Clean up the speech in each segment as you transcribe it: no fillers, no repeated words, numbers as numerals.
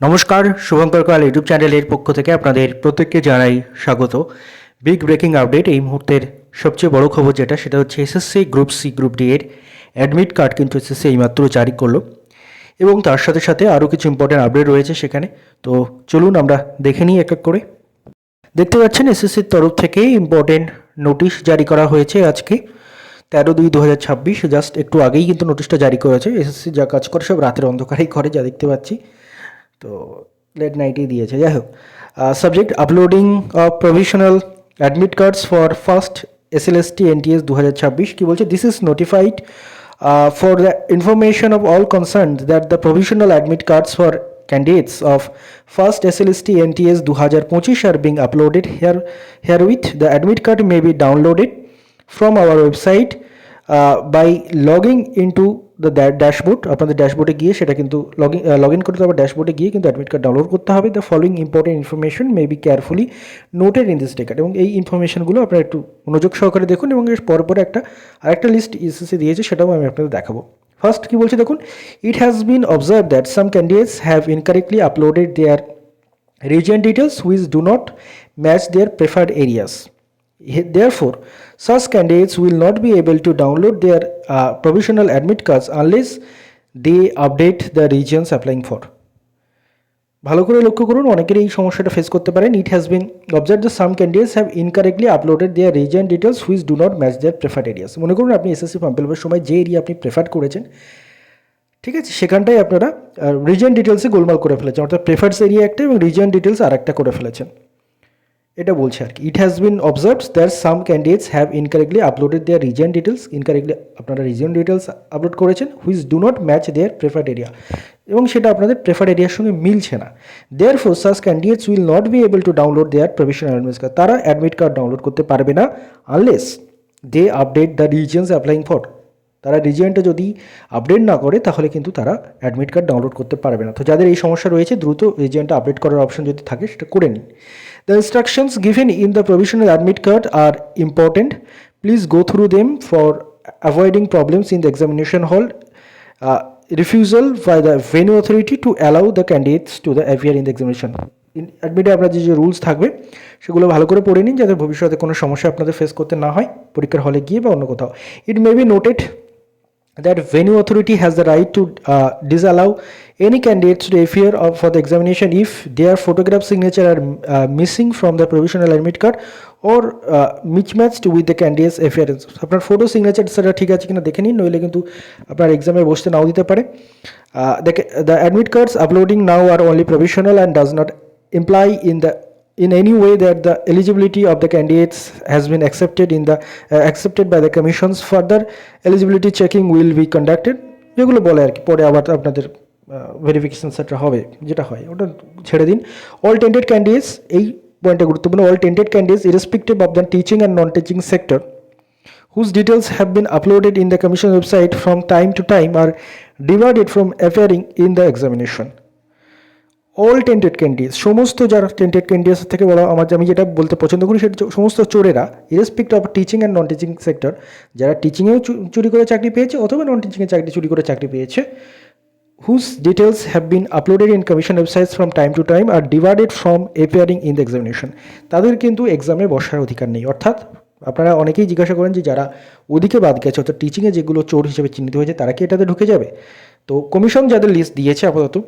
নমস্কার, শুভঙ্কর কয়াল ইউটিউব চ্যানেলের পক্ষ থেকে আপনাদের প্রত্যেককে জানাই স্বাগত। বিগ ব্রেকিং আপডেট, এই মুহূর্তের সবচেয়ে বড় খবর যেটা, সেটা হচ্ছে SSC group C group D এর অ্যাডমিট কার্ড কিন্তু এসএসসি এইমাত্র জারি করলো এবং তার সাথে সাথে আরও কিছু ইম্পর্টেন্ট আপডেট রয়েছে সেখানে। তো চলুন আমরা দেখে নিই এক এক করে। দেখতে পাচ্ছেন এসএসসির তরফ থেকে ইম্পর্টেন্ট নোটিশ জারি করা হয়েছে আজকে 13/2/2026। জাস্ট একটু আগেই কিন্তু নোটিশটা জারি করেছে। এসএসসি যা কাজ করে সব রাতের অন্ধকারেই করে, যা দেখতে পাচ্ছি। তো লেট নাইটেই দিয়েছে, যাই হোক। Subject uploading of provisional admit cards for first SLST NTS 2026 কি বলছে, this is notified for the information of all concern that the provisional admit cards for candidates of first SLST NTS 2025 are being uploaded herewith. The admit card may be downloaded from our website by logging into the dashboard. আপনাদের ড্যাশবোর্ডে গিয়ে সেটা কিন্তু log in করতে হবে, ড্যাশবোর্ডে গিয়ে কিন্তু অ্যাডমিট কার্ড ডাউনলোড করতে হবে। The following important information may be carefully noted in this record. এবং এই ইনফরমেশনগুলো আপনারা একটু মনোযোগ সহকারে দেখুন এবং এর পরে আরেকটা লিস্ট এসএসসি দিয়েছে, সেটাও আমি আপনাদের দেখাবো। ফার্স্ট কি বলছে দেখুন, it has been observe that some candidates have incorrectly uploaded their region details which do not match their preferred areas. Therefore, such candidates will not be able to download their provisional admit cards unless they update the regions applying for. ভালো করে লক্ষ্য করুন, অনেকের এই সমস্যাটা face করতে পারেন। It has been observe the some candidates have incorrectly uploaded their reason details which do not match their preferred areas. মনে করুন আপনি এসএসসি ফর্ম ফিল আপের সময় যে এরিয়া আপনি প্রেফার করেছেন, ঠিক আছে, সেখানটাই আপনারা রিজন ডিটেলসে গোলমাল করে ফেলেছেন, অর্থাৎ প্রেফার্ডস এরিয়া একটা এবং রিজন ডিটেলস আর একটা করে ফেলেছেন, এটা বলছে আর কি। It has been observed that some candidates have incorrectly uploaded their reason details, incorrectly আপনারা রিজন ডিটেলস আপলোড করেছেন which do not match their preferred area, এবং সেটা আপনাদের প্রেফার্ড এরিয়ার সঙ্গে মিলছে না। Therefore such candidates will not be able to download their provisional admit card. তারা অ্যাডমিট কার্ড ডাউনলোড করতে পারবে না unless they update the reasons applying for. তারা রিজিয়নটা যদি আপডেট না করে তাহলে কিন্তু তারা অ্যাডমিট কার্ড ডাউনলোড করতে পারবে না। তো যাদের এই সমস্যা রয়েছে, দ্রুত রিজিয়নটা আপডেট করার অপশন যদি থাকে সেটা করে নিন। The instructions given in the provisional admit card are important, please go through them for avoiding problems in the examination hall. Refusal by the venue authority to allow the candidates to the appear in the examination. অ্যাডমিটে আপনার যে rules থাকবে সেগুলো ভালো করে পড়ে নিন, যাতে ভবিষ্যতে কোনো সমস্যা আপনাদের ফেস করতে না হয় পরীক্ষার হলে গিয়ে বা অন্য কোথাও। It may be noted that venue authority has the right to disallow any candidates to appear for the examination if their photograph signature are missing from the provisional admit card or mismatched with the candidate's appearance. আপনার photo signature সেটা ঠিক আছে কিনা দেখে নিন, নইলে কিন্তু আপনার এক্সামে বসতে নাও দিতে পারে। The admit cards uploading now are only provisional and does not imply in any way that the eligibility of the candidates has been accepted by the commissions. Further eligibility checking will be conducted, যেগুলো বলে আর কি, পরে আবার আপনাদের verification সেটা হবে, যেটা হয় ওটা ছেড়ে দিন। অল টেন্টেড ক্যান্ডিডেটস, এই পয়েন্টটা গুরুত্বপূর্ণ, all tainted candidates irrespective of the teaching and non teaching sector whose details have been uploaded in the commission website from time to time are debarred from appearing in the examination. All tainted candidates, সমস্ত যারা tainted candidates থেকে বলা, আমি যেটা বলতে পছন্দ করি সেটা সমস্ত চোরেরা, irrespective of teaching and non teaching sector, যারা টিচিংয়েও চুরি করে চাকরি পেয়েছে অথবা নন টিচিংয়ে চুরি করে চাকরি পেয়েছে, whose details have been uploaded in commission websites from time to time are divided from appearing in the examination. তাদের কিন্তু এক্সামে বসার অধিকার নেই। অর্থাৎ আপনারা অনেকেই জিজ্ঞাসা করেন যে যারা ওদিকে বাদ গেছে, অর্থাৎ টিচিংয়ে যেগুলো চোর হিসেবে চিহ্নিত হয়েছে, তারা কি এটাতে ঢুকে যাবে? তো কমিশন যাদের লিস্ট দিয়েছে আপাতত,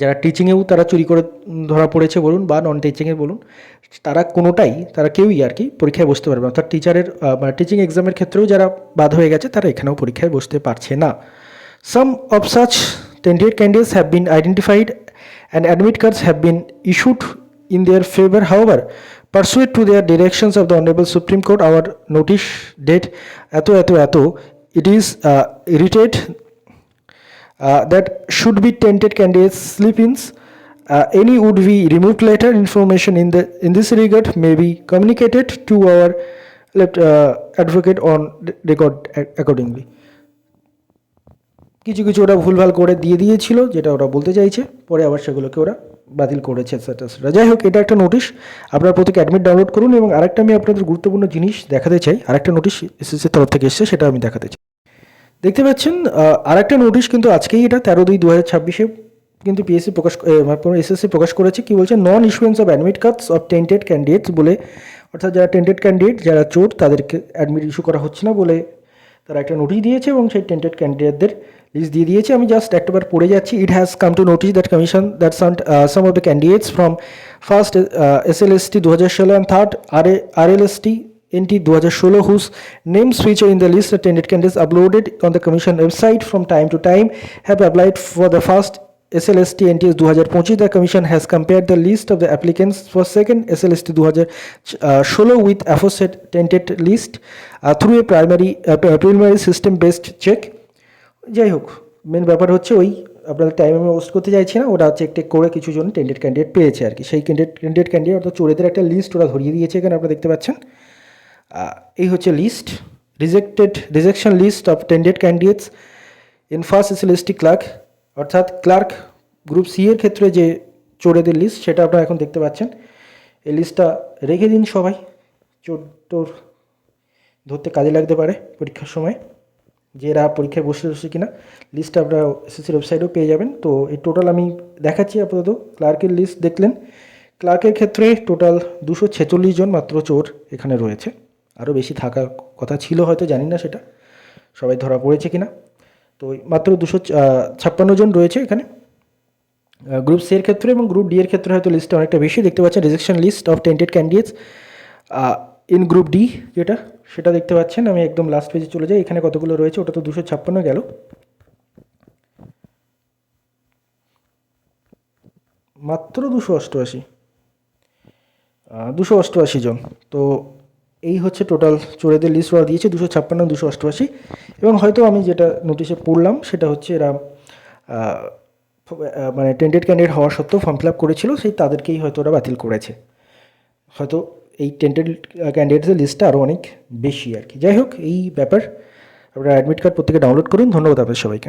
যারা টিচিংয়েও তারা চুরি করে ধরা পড়েছে বলুন বা নন টিচিংয়ের বলুন, তারা কেউই আর কি পরীক্ষায় বসতে পারবে না। অর্থাৎ টিচিং এক্সামের ক্ষেত্রেও যারা বাদ হয়ে গেছে তারা এখানেও পরীক্ষায় বসতে পারছে না। Some of such tainted candidates have been identified and admit cards have been issued in their favour. However, pursuant to their directions of the Honorable Supreme Court, our notice date eto, it is irritated that should be tainted candidates slip-ins. Any would be removed later. Information in this regard may be communicated to our advocate on record accordingly. কিছু ওরা ভুলভাল করে দিয়েছিল, যেটা ওরা বলতে চাইছে, পরে আবার সেগুলোকে ওরা বাতিল করেছে, এটসেট্রা। যাই হোক, এটা একটা নোটিশ, আপনারা প্রত্যেকে অ্যাডমিট ডাউনলোড করুন। এবং আরেকটা আমি আপনাদের গুরুত্বপূর্ণ জিনিস দেখাতে চাই, আরেকটা নোটিশ এসএসসির তরফ থেকে এসেছে, সেটা আমি দেখাতে চাই। দেখতে পাচ্ছেন আরেকটা নোটিশ কিন্তু আজকেই, এটা 13/2/2026 কিন্তু পিএসসি এসএসসি প্রকাশ করেছে, কি বলছে, non issuance of admit cards of tainted candidates বলে, অর্থাৎ যারা টেন্টেড ক্যান্ডিডেট, যারা চোর, তাদেরকে অ্যাডমিট ইস্যু করা হচ্ছে না বলে তারা একটা নোটিশ দিয়েছে এবং সেই টেন্টেড ক্যান্ডিডেটদের লিস্ট দিয়ে দিয়েছে। আমি জাস্ট একটাবার পড়ে যাচ্ছি। It has come to notice that commission that some of the candidates from first SLST 2016 and third RLST NT 2016 whose names feature in the list of attended candidates uploaded on the commission website from time to time have applied for the first SLST NTS 2025. The commission has compared the list of the applicants for second SLST 2016 with aforesaid tented list through a preliminary system based check. যাই হোক, main ব্যাপার হচ্ছে ওই, আপনাদের time আমি West করতে চাইছি না, ওরা চেক টেক করে কিছু জন টেন্টেড ক্যান্ডিডেট পেয়েছে আর কি। সেই টেন্টেড ক্যান্ডিডেট অর্থাৎ চোরেদের একটা লিস্ট ওরা ধরিয়ে দিয়েছে, এখানে আপনারা দেখতে পাচ্ছেন। এই হচ্ছে list, rejection list of tainted candidates in first SLST clerk, অর্থাৎ ক্লার্ক গ্রুপ সি এর ক্ষেত্রে যে চোরেদের লিস্ট, সেটা আপনারা এখন দেখতে পাচ্ছেন। এই লিস্টটা রেখে দিন সবাই, চোর টোর ধরতে কাজে লাগতে পারে পরীক্ষার সময়, যে এরা পরীক্ষায় বসে কিনা। লিস্টটা আপনারা এসএসসির ওয়েবসাইটেও পেয়ে যাবেন। তো এই টোটাল আমি দেখাচ্ছি আপাতত। ক্লার্কের লিস্ট দেখলেন, ক্লার্কের ক্ষেত্রে টোটাল 246 জন মাত্র চোর এখানে রয়েছে। আরও বেশি থাকার কথা ছিল হয়তো, জানি না সেটা সবাই ধরা পড়েছে কিনা। তো মাত্র 256 জন রয়েছে এখানে গ্রুপ সি এর ক্ষেত্রে, এবং গ্রুপ ডি এর ক্ষেত্রে হয়তো লিস্টটা অনেকটা বেশি। দেখতে পাচ্ছেন rejection list of tainted candidates in group D, যেটা সেটা দেখতে পাচ্ছেন। আমি একদম লাস্ট পেজে চলে যাই, এখানে কতগুলো রয়েছে, ওটা তো 256 গেল, মাত্র 288 জন। তো এই হচ্ছে টোটাল চোরেদের লিস্ট ওরা দিয়েছে, 256, 288। এবং হয়তো আমি যেটা নোটিশে পড়লাম সেটা হচ্ছে এরা মানে টেন্টেড ক্যান্ডিডেট হওয়া সত্ত্বেও ফর্ম ফিল আপ করেছিল, সেই তাদেরকেই হয়তো ওরা বাতিল করেছে। হয়তো এই টেন্টেড ক্যান্ডিডেটসের লিস্টটা আরও অনেক বেশি আর কি। যাই হোক, এই ব্যাপার। আপনারা অ্যাডমিট কার্ড প্রত্যেকে ডাউনলোড করুন। ধন্যবাদ আপনাদের সবাইকে।